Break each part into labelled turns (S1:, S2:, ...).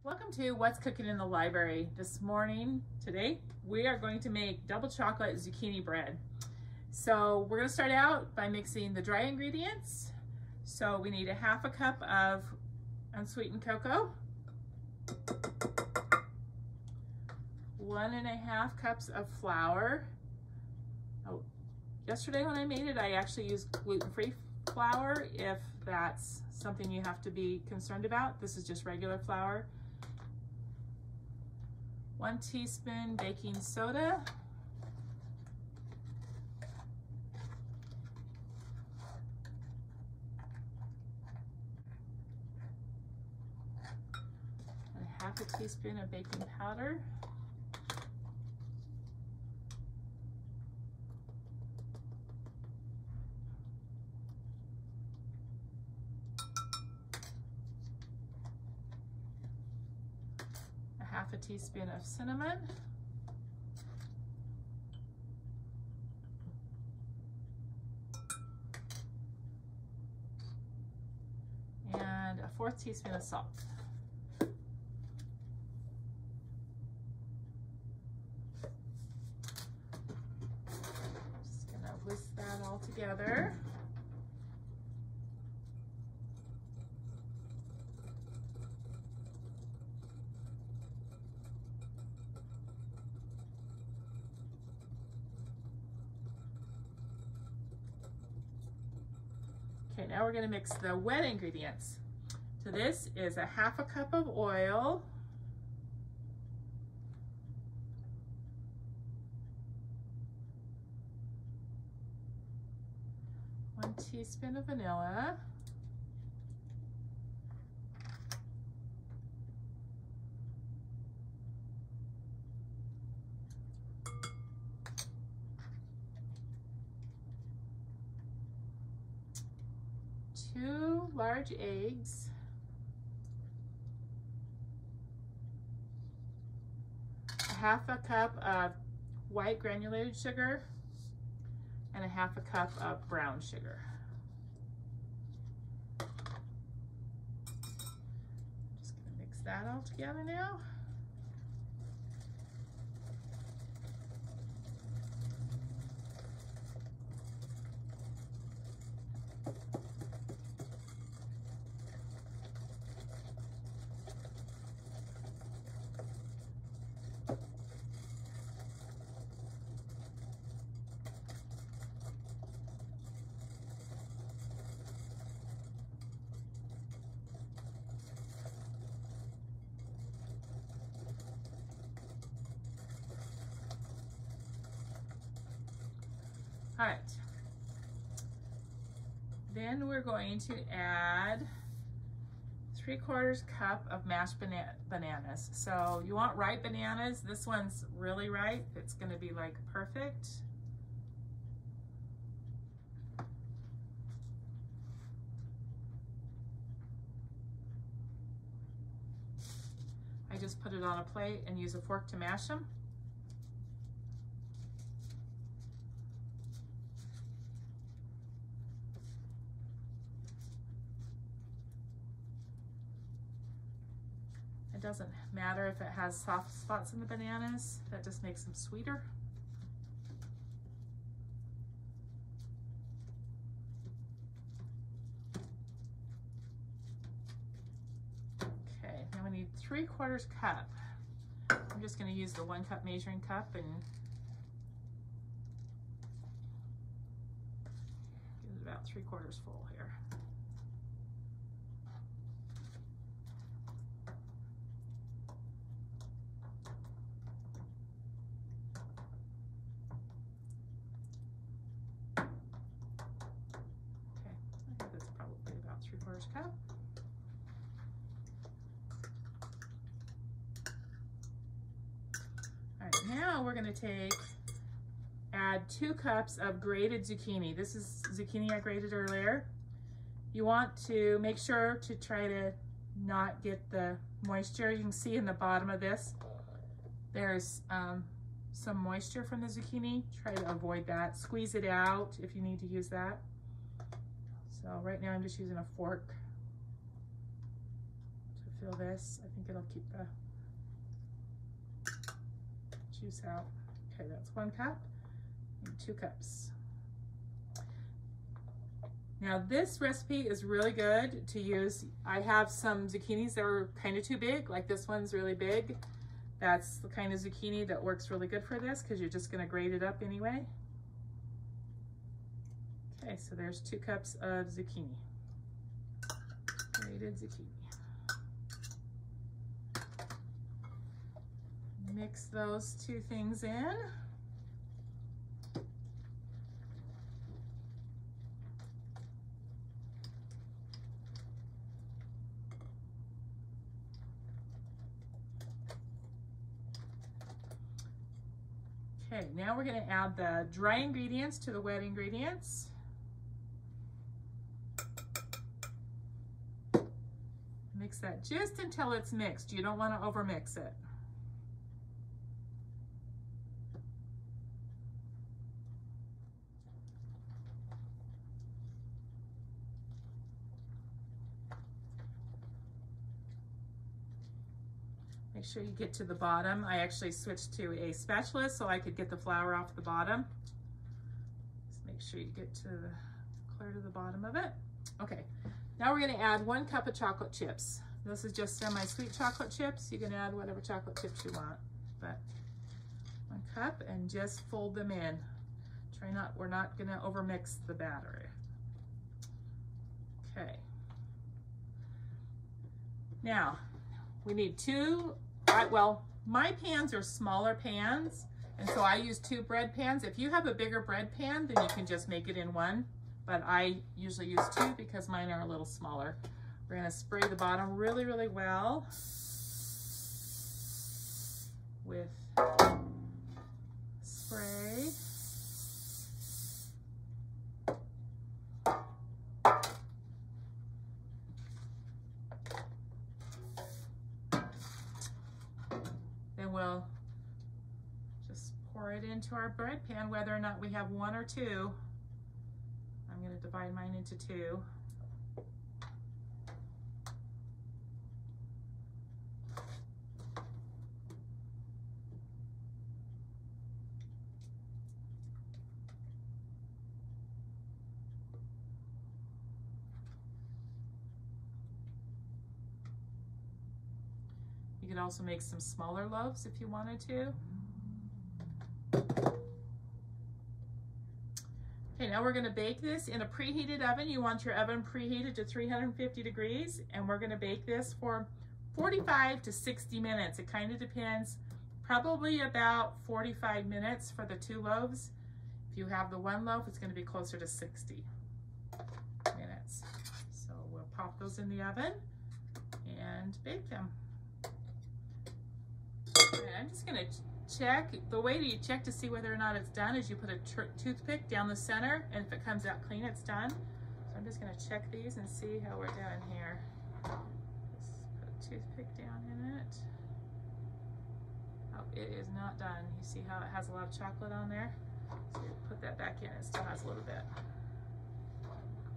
S1: Welcome to What's Cooking in the Library. Today, we are going to make double chocolate zucchini bread. So we're going to start out by mixing the dry ingredients. So we need a half a cup of unsweetened cocoa, 1.5 cups of flour. Oh, yesterday when I made it, I actually used gluten-free flour. If that's something you have to be concerned about, this is just regular flour. 1 teaspoon baking soda, and 1/2 teaspoon of baking powder, a 1/2 teaspoon of cinnamon, and a 1/4 teaspoon of salt. Just gonna whisk that all together. Okay, now we're going to mix the wet ingredients. So this is a 1/2 cup of oil, one teaspoon of vanilla, two large eggs, a 1/2 cup of white granulated sugar, and a 1/2 cup of brown sugar. Just gonna mix that all together now. All right, then we're going to add 3/4 cup of mashed bananas. So you want ripe bananas. This one's really ripe. It's gonna be like perfect. I just put it on a plate and use a fork to mash them. It doesn't matter if it has soft spots in the bananas, that just makes them sweeter. Okay, now we need 3/4 cup. I'm just going to use the 1 cup measuring cup and get it about 3/4 full here. About 3/4 cup. All right, now we're going to add 2 cups of grated zucchini. This is zucchini I grated earlier. You want to make sure to try to not get the moisture. You can see in the bottom of this, there's some moisture from the zucchini. Try to avoid that. Squeeze it out if you need to use that. So right now I'm just using a fork to refill this. I think it'll keep the juice out. Okay, that's 1 cup and 2 cups. Now this recipe is really good to use. I have some zucchinis that are kind of too big, like this one's really big. That's the kind of zucchini that works really good for this because you're just gonna grate it up anyway. Okay, so there's 2 cups of zucchini, grated zucchini. Mix those 2 things in. Okay, now we're going to add the dry ingredients to the wet ingredients. Mix that just until it's mixed. You don't want to overmix it. Make sure you get to the bottom. I actually switched to a spatula so I could get the flour off the bottom. Just make sure you get to the, clear to the bottom of it. Okay, now we're going to add 1 cup of chocolate chips. This is just semi-sweet chocolate chips. You can add whatever chocolate chips you want, but 1 cup, and just fold them in. We're not going to overmix the batter. Okay. Now, we need 2. Well, my pans are smaller pans, and so I use 2 bread pans. If you have a bigger bread pan, then you can just make it in 1, but I usually use 2 because mine are a little smaller. We're gonna spray the bottom really, really well with spray. We'll just pour it into our bread pan, whether or not we have 1 or 2. I'm going to divide mine into 2. You could also make some smaller loaves if you wanted to. Okay, now we're going to bake this in a preheated oven. You want your oven preheated to 350 degrees, and we're going to bake this for 45 to 60 minutes. It kind of depends. Probably about 45 minutes for the 2 loaves. If you have the 1 loaf, it's going to be closer to 60 minutes. So we'll pop those in the oven and bake them. I'm just going to check. The way that you check to see whether or not it's done is you put a toothpick down the center, and if it comes out clean, it's done. So I'm just going to check these and see how we're doing here. Just put a toothpick down in it. Oh, it is not done. You see how it has a lot of chocolate on there? So you put that back in, it still has a little bit.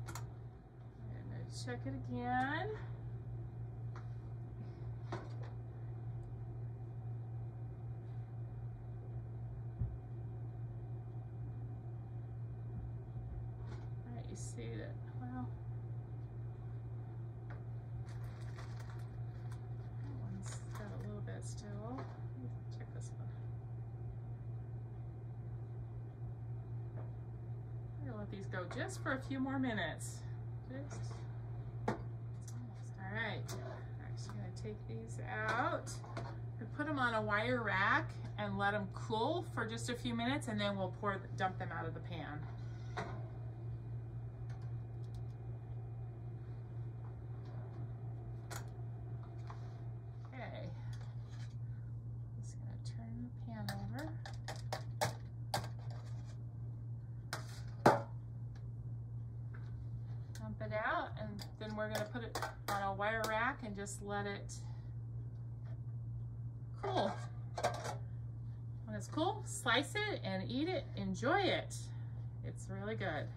S1: I'm going to check it again. You see that, well, that one's got a little bit still. Check this one. I'm gonna let these go just for a few more minutes. All right, I'm actually gonna take these out and put them on a wire rack and let them cool for just a few minutes, and then we'll dump them out of the pan. It out, and then we're going to put it on a wire rack and just let it cool. When it's cool, slice it and eat it. Enjoy it. It's really good.